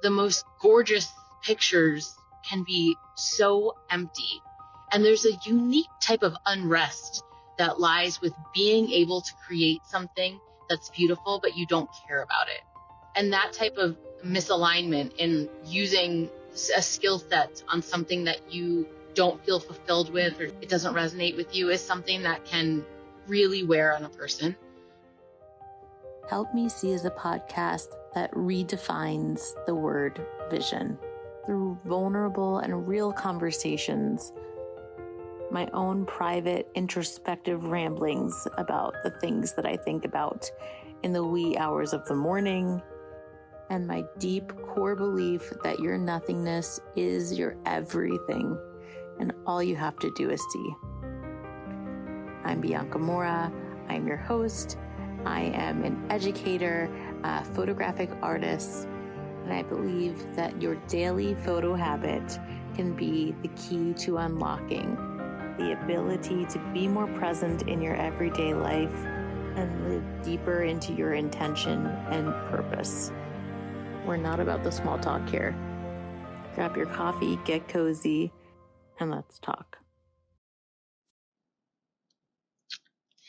the most gorgeous pictures can be so empty. And there's a unique type of unrest that lies with being able to create something that's beautiful, but you don't care about it. And that type of misalignment in using a skill set on something that you don't feel fulfilled with, or it doesn't resonate with you, is something that can really wear on a person. Help Me See is a podcast that redefines the word vision through vulnerable and real conversations, my own private introspective ramblings about the things that I think about in the wee hours of the morning, and my deep core belief that your nothingness is your everything, and all you have to do is see. I'm Bianca Mora. I'm your host. I am an educator, a photographic artist, and I believe that your daily photo habit can be the key to unlocking the ability to be more present in your everyday life and live deeper into your intention and purpose. We're not about the small talk here. Grab your coffee, get cozy, and let's talk.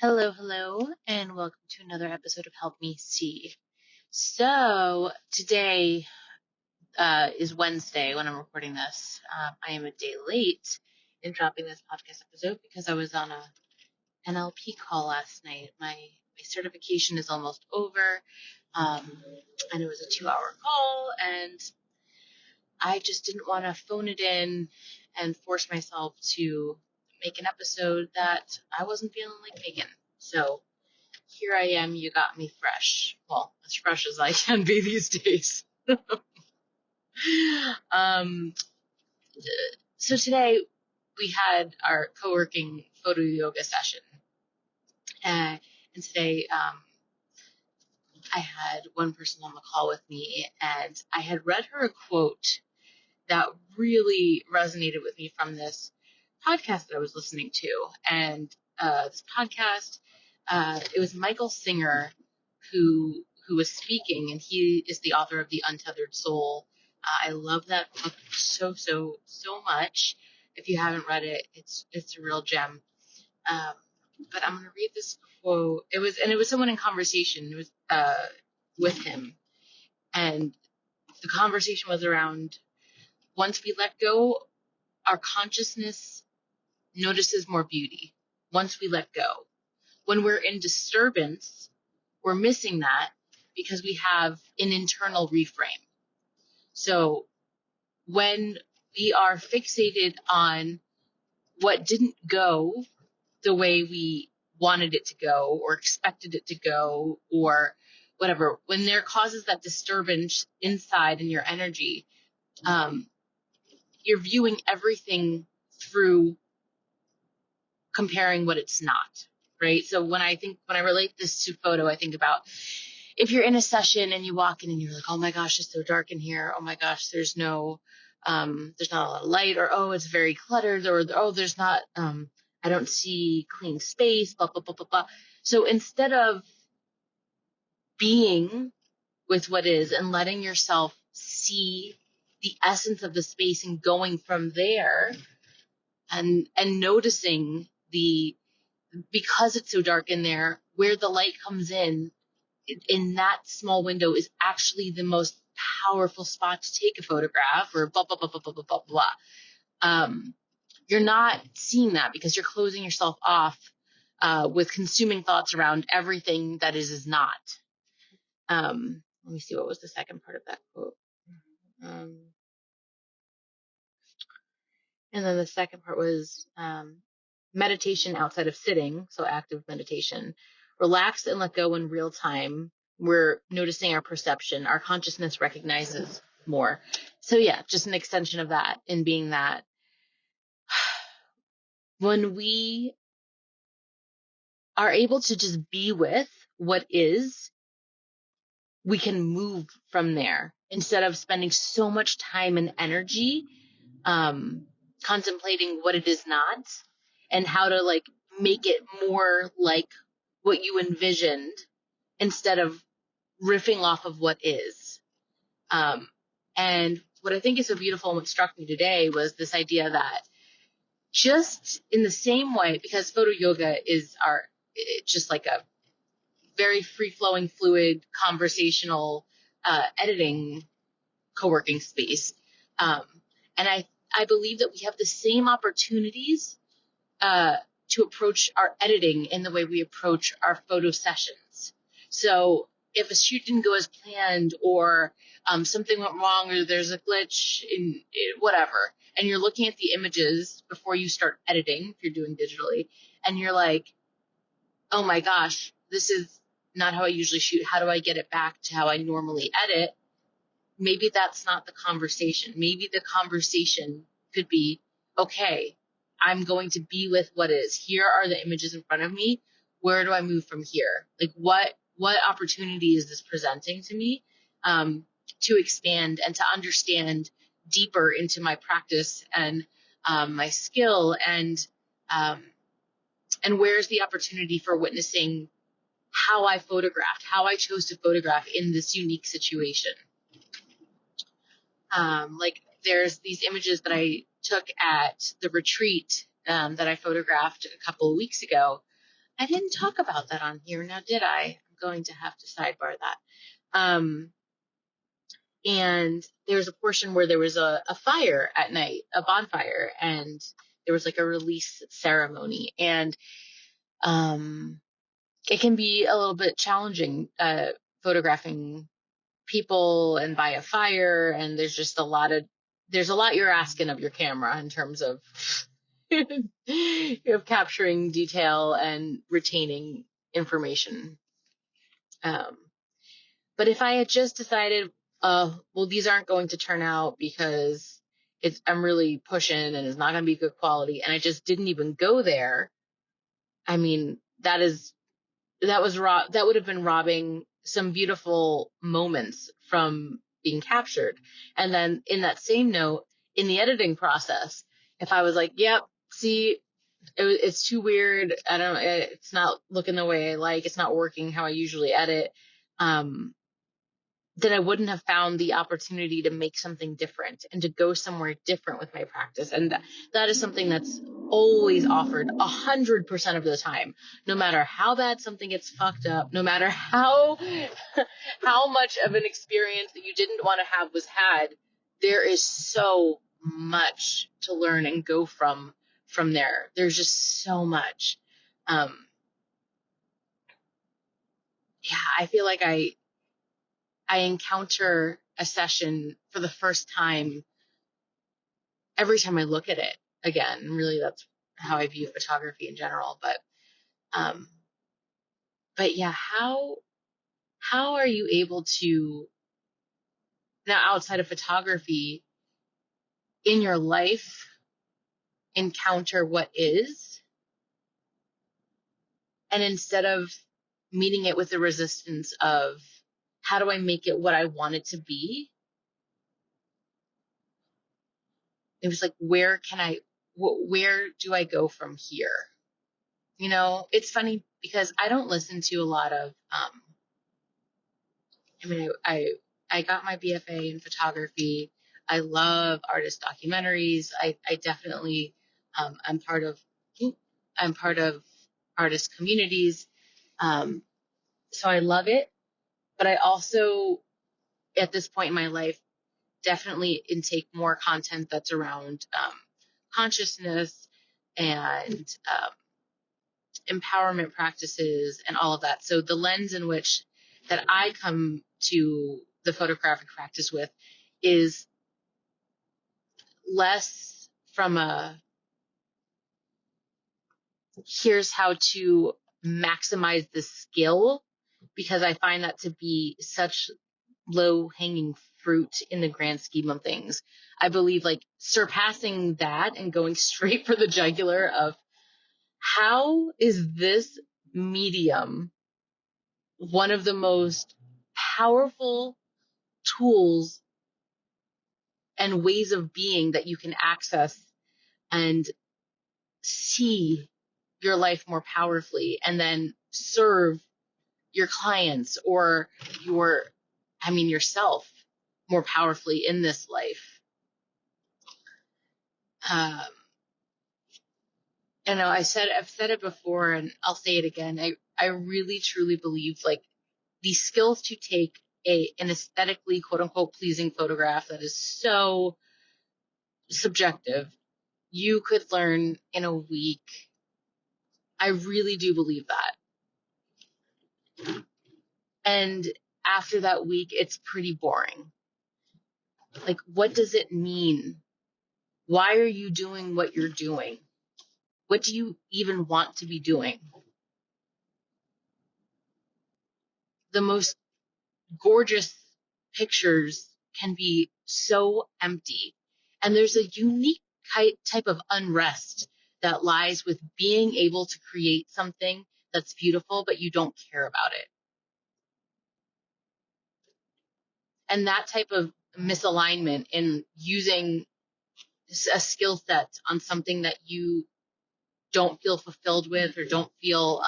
Hello, and welcome to another episode of Help Me See. So today is Wednesday when I'm recording this. I am a day late in dropping this podcast episode because I was on a NLP call last night. My certification is almost over, and it was a 2-hour call, and I just didn't want to phone it in and force myself to make an episode that I wasn't feeling like making. So here I am, you got me fresh. Well, as fresh as I can be these days. So today we had our co-working photo yoga session. And today I had one person on the call with me, and I had read her a quote that really resonated with me from this podcast that I was listening to. And this podcast, it was Michael Singer who was speaking, and he is the author of The Untethered Soul. I love that book so much. If you haven't read it, it's a real gem. But I'm going to read this quote. It was someone in conversation. It was with him, and the conversation was around, once we let go, our consciousness notices more beauty. Once we let go, when we're in disturbance, we're missing that because we have an internal reframe. So when we are fixated on what didn't go the way we wanted it to go or expected it to go or whatever, when there causes that disturbance inside in your energy, you're viewing everything through comparing what it's not, right? So when I relate this to photo, I think about if you're in a session and you walk in and you're like, oh my gosh, it's so dark in here. Oh my gosh, there's not a lot of light, or, oh, it's very cluttered, or, oh, there's not, I don't see clean space, blah, blah, blah, blah, blah. So instead of being with what is and letting yourself see the essence of the space and going from there and noticing because it's so dark in there, where the light comes in that small window is actually the most powerful spot to take a photograph, or blah, blah, blah, blah, blah, blah, blah, blah. You're not seeing that because you're closing yourself off with consuming thoughts around everything that is not. Let me see, what was the second part of that quote? And then the second part was meditation outside of sitting, so active meditation. Relax and let go in real time. We're noticing our perception. Our consciousness recognizes more. So yeah, just an extension of that, in being that when we are able to just be with what is, we can move from there instead of spending so much time and energy contemplating what it is not and how to make it more like what you envisioned instead of riffing off of what is. And what I think is so beautiful and what struck me today was this idea that just in the same way, because photo yoga is just like a very free-flowing, fluid, conversational editing co-working space. And I believe that we have the same opportunities to approach our editing in the way we approach our photo sessions. So if a shoot didn't go as planned, or something went wrong, or there's a glitch in whatever, and you're looking at the images before you start editing, if you're doing digitally, and you're like, oh my gosh, this is not how I usually shoot. How do I get it back to how I normally edit? Maybe that's not the conversation. Maybe the conversation could be, okay, I'm going to be with what is. Here are the images in front of me. Where do I move from here? Like what opportunity is this presenting to me, to expand and to understand deeper into my practice and my skill, and where's the opportunity for witnessing how I photographed, how I chose to photograph in this unique situation. Like there's these images that I took at the retreat that I photographed a couple of weeks ago. I didn't talk about that on here now, did I? I'm going to have to sidebar that. And there was a portion where there was a fire at night, a bonfire, and there was like a release ceremony. And it can be a little bit challenging photographing people and by a fire, and there's a lot you're asking of your camera in terms of of capturing detail and retaining information. But if I had just decided, well, these aren't going to turn out because I'm really pushing and it's not going to be good quality, and I just didn't even go there, I mean, that would have been robbing some beautiful moments from being captured. And then in that same note, in the editing process, if I was like, yep, see, it's too weird, it's not looking the way I like, it's not working how I usually edit, then I wouldn't have found the opportunity to make something different and to go somewhere different with my practice. And that is something that's always offered 100% of the time, no matter how bad something gets fucked up, no matter how much of an experience that you didn't want to have was had, there is so much to learn and go from there. There's just so much. Yeah, I feel like I encounter a session for the first time every time I look at it again. And really, that's how I view photography in general. But yeah, how are you able to, now outside of photography, in your life, encounter what is, and instead of meeting it with the resistance of how do I make it what I want it to be, it was like, where do I go from here? You know, it's funny because I don't listen to a lot of, I got my BFA in photography. I love artist documentaries. I definitely, I'm part of artist communities. So I love it, but I also, at this point in my life, definitely intake more content that's around, consciousness and, empowerment practices and all of that. So the lens in which that I come to the photographic practice with is less from here's how to maximize the skill, because I find that to be such low hanging fruit in the grand scheme of things. I believe like surpassing that and going straight for the jugular of how is this medium one of the most powerful tools and ways of being that you can access and see your life more powerfully, and then serve your clients or yourself more powerfully in this life. I've said it before, and I'll say it again. I really truly believe like the skills to take an aesthetically quote unquote pleasing photograph that is so subjective, you could learn in a week. I really do believe that. And after that week, it's pretty boring. Like, what does it mean? Why are you doing what you're doing? What do you even want to be doing? The most gorgeous pictures can be so empty. And there's a unique type of unrest that lies with being able to create something that's beautiful, but you don't care about it. And that type of misalignment in using a skill set on something that you don't feel fulfilled with, or don't feel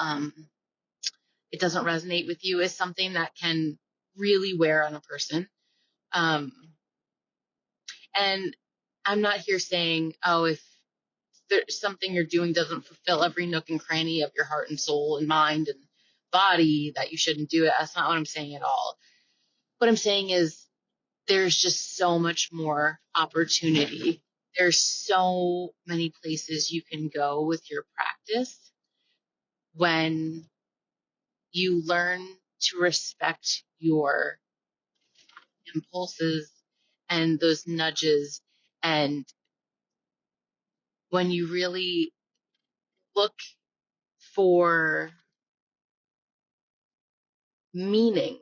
it doesn't resonate with you, is something that can really wear on a person. And I'm not here saying, oh, if there's something you're doing doesn't fulfill every nook and cranny of your heart and soul and mind and body, that you shouldn't do it. That's not what I'm saying at all. What I'm saying is there's just so much more opportunity. There's so many places you can go with your practice when you learn to respect your impulses and those nudges, and when you really look for meaning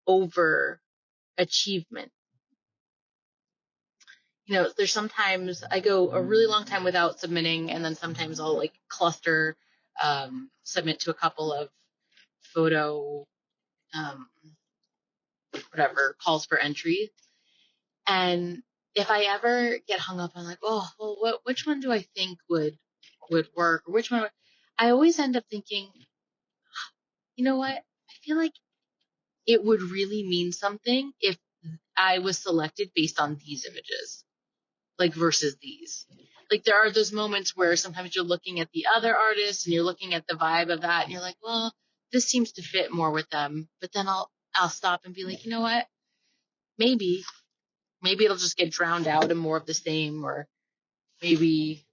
over achievement. There's sometimes I go a really long time without submitting, and then sometimes I'll like cluster, submit to a couple of photo, whatever, calls for entry. And if I ever get hung up on like, oh, well, which one do I think would work, or which one, I always end up thinking, you know what? I feel like it would really mean something if I was selected based on these images, like versus these. Like there are those moments where sometimes you're looking at the other artists and you're looking at the vibe of that, and you're like, well, this seems to fit more with them. But then I'll stop and be like, you know what? Maybe it'll just get drowned out in more of the same, or maybe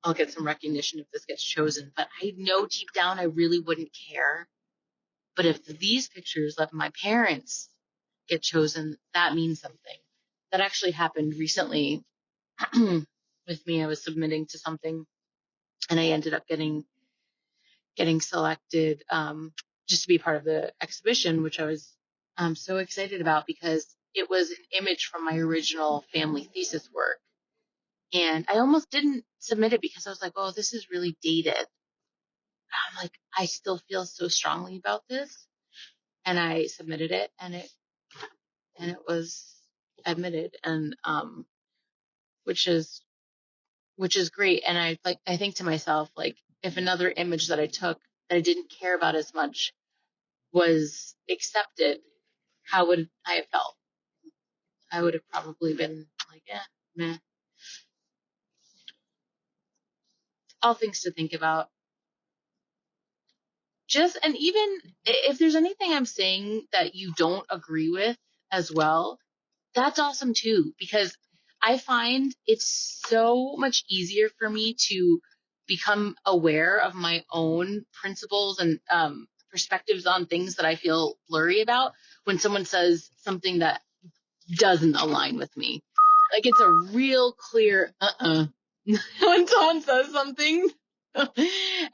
I'll get some recognition if this gets chosen. But I know deep down I really wouldn't care. But if these pictures of my parents get chosen, that means something. That actually happened recently with me. I was submitting to something, and I ended up getting selected, just to be part of the exhibition, which I was so excited about, because it was an image from my original family thesis work. And I almost didn't submit it because I was like, oh, this is really dated. I'm like, I still feel so strongly about this. And I submitted it, and it was admitted, and which is great. And I think to myself, like, if another image that I took that I didn't care about as much was accepted, how would I have felt? I would have probably been like, yeah, meh. All things to think about. And even if there's anything I'm saying that you don't agree with as well, that's awesome too, because I find it's so much easier for me to become aware of my own principles and perspectives on things that I feel blurry about when someone says something that doesn't align with me. Like, it's a real clear when someone says something. And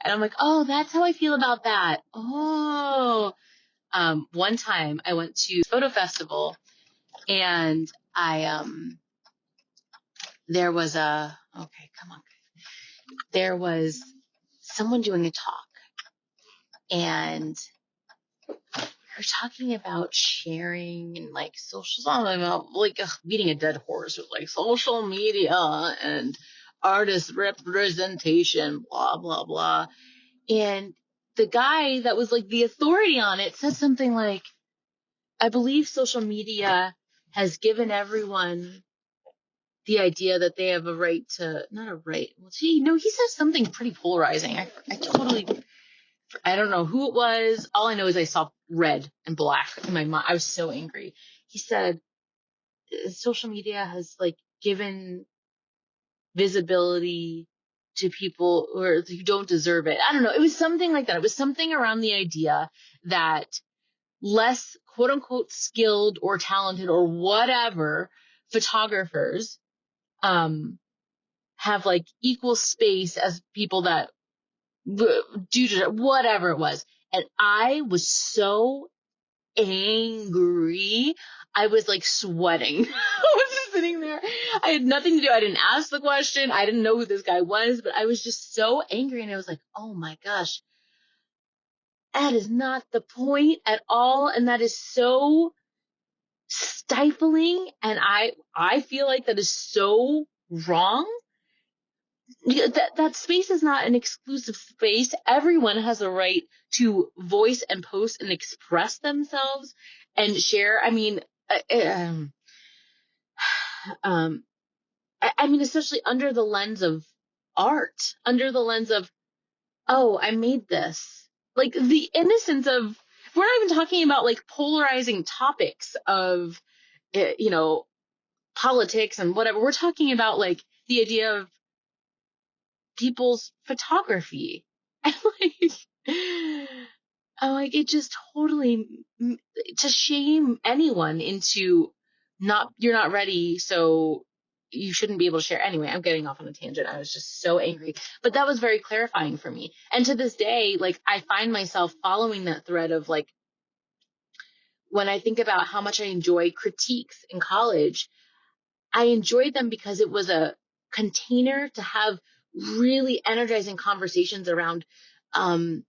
I'm like, oh, that's how I feel about that. Oh, one time I went to a photo festival, and there was someone doing a talk, and we're talking about sharing and like social, about like beating a dead horse with like social media and artist representation, blah, blah, blah. And the guy that was like the authority on it said something like, I believe social media has given everyone the idea that they have a right to, not a right. Well, he says something pretty polarizing. I don't know who it was. All I know is I saw red and black in my mind. I was so angry. He said, social media has like given visibility to people who don't deserve it. I don't know. It was something like that. It was something around the idea that less quote unquote skilled or talented or whatever photographers have like equal space as people that do whatever it was. And I was so angry. I was like sweating. I was just sitting there. I had nothing to do. I didn't ask the question. I didn't know who this guy was, but I was just so angry. And I was like, oh my gosh, that is not the point at all. And that is so stifling. And I feel like that is so wrong. That space is not an exclusive space. Everyone has a right to voice and post and express themselves and share. I mean, especially under the lens of art, under the lens of, oh, I made this. Like the innocence of, we're not even talking about like polarizing topics of, politics and whatever. We're talking about like the idea of people's photography. And it just totally, to shame anyone into you're not ready, so you shouldn't be able to share. Anyway, I'm getting off on a tangent. I was just so angry, but that was very clarifying for me. And to this day, like I find myself following that thread of like, when I think about how much I enjoy critiques in college, I enjoyed them because it was a container to have really energizing conversations around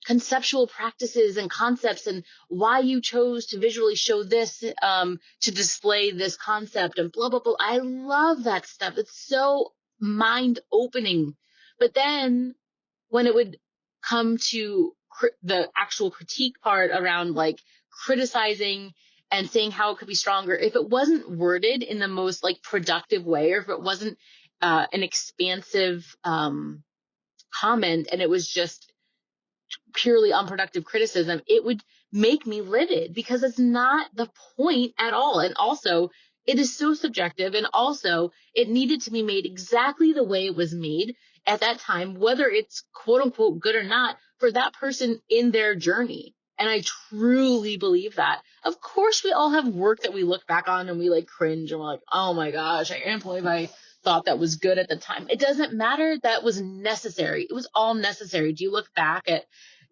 conceptual practices and concepts and why you chose to visually show this to display this concept and blah, blah, blah. I love that stuff. It's so mind opening. But then when it would come to the actual critique part around like criticizing and saying how it could be stronger, if it wasn't worded in the most like productive way, or if it wasn't an expansive comment and it was just purely unproductive criticism, it would make me livid because it's not the point at all. And also, it is so subjective. And also, it needed to be made exactly the way it was made at that time, whether it's quote unquote good or not, for that person in their journey. And I truly believe that. Of course, we all have work that we look back on and we like cringe and we're like, oh my gosh, I can't believe I thought that was good at the time. It doesn't matter. That was necessary. It was all necessary. Do you look back at,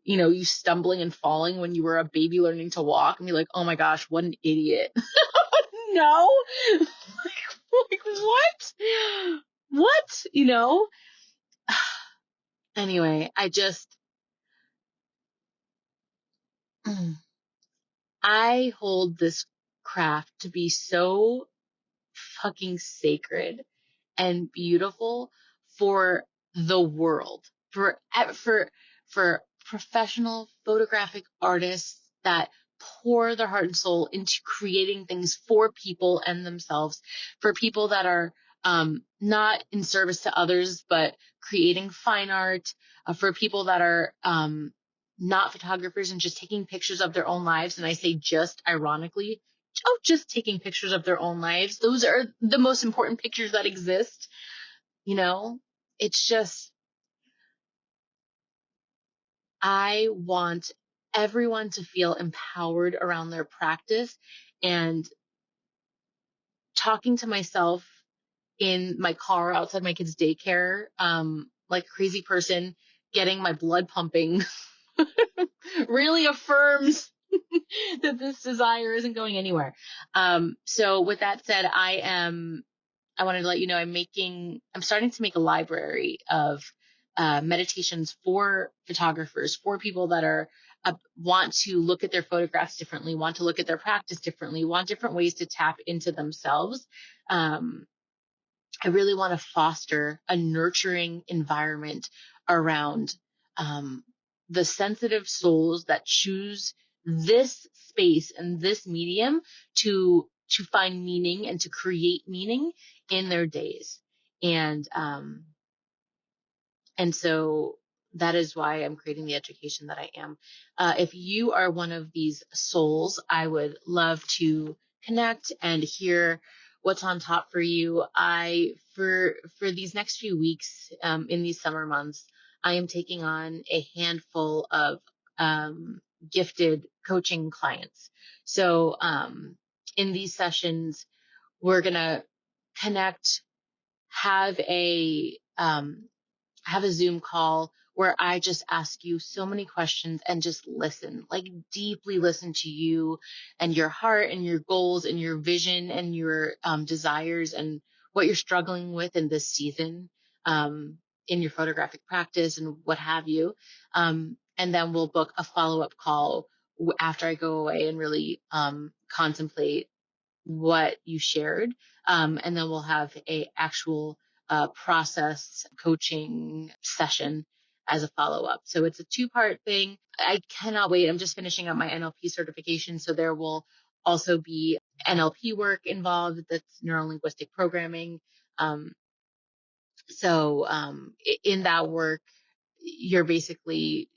you stumbling and falling when you were a baby learning to walk and be like, oh my gosh, what an idiot. No. like what? What? Anyway, I hold this craft to be so fucking sacred and beautiful for the world, for professional photographic artists that pour their heart and soul into creating things for people and themselves, for people that are not in service to others but creating fine art, for people that are not photographers and just taking pictures of their own lives. And I say just ironically, just taking pictures of their own lives. Those are the most important pictures that exist. It's just, I want everyone to feel empowered around their practice. And talking to myself in my car outside my kid's daycare, like a crazy person, getting my blood pumping really affirms that this desire isn't going anywhere. So with that said, I wanted to let you know I'm starting to make a library of meditations for photographers, for people that are want to look at their photographs differently, want to look at their practice differently, want different ways to tap into themselves. I really want to foster a nurturing environment around the sensitive souls that choose this space and this medium to find meaning and to create meaning in their days. And so that is why I'm creating the education that I am. If you are one of these souls, I would love to connect and hear what's on top for you. For these next few weeks, in these summer months, I am taking on a handful of gifted coaching clients. So in these sessions, we're gonna connect, have a Zoom call where I just ask you so many questions and just listen, like deeply listen to you and your heart and your goals and your vision and your desires and what you're struggling with in this season, in your photographic practice and what have you. And then we'll book a follow-up call after I go away and really contemplate what you shared. And then we'll have a actual process coaching session as a follow-up. So it's a 2-part thing. I cannot wait. I'm just finishing up my NLP certification. So there will also be NLP work involved. That's neuro-linguistic programming. In that work, you're basically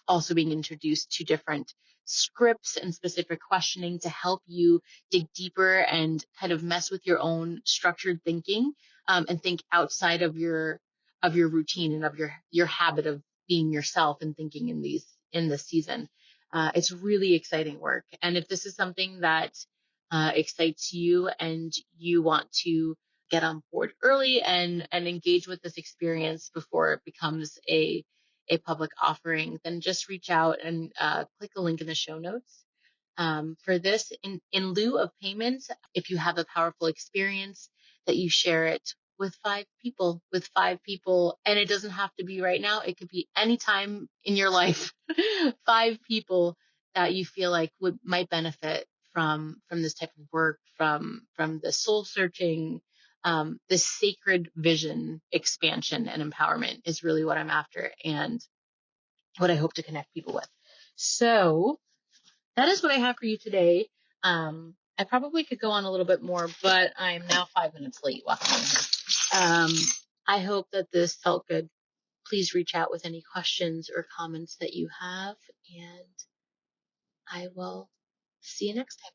also being introduced to different scripts and specific questioning to help you dig deeper and kind of mess with your own structured thinking, and think outside of your routine and of your habit of being yourself and thinking in this season. It's really exciting work, and if this is something that excites you and you want to get on board early and engage with this experience before it becomes a public offering, then just reach out and click the link in the show notes. For this, in lieu of payment, if you have a powerful experience, that you share it with 5 people, and it doesn't have to be right now. It could be any time in your life. 5 people that you feel like might benefit from this type of work, from the soul searching, this sacred vision expansion and empowerment is really what I'm after and what I hope to connect people with. So that is what I have for you today. I probably could go on a little bit more, but I'm now 5 minutes late walking in here. I hope that this felt good. Please reach out with any questions or comments that you have, and I will see you next time.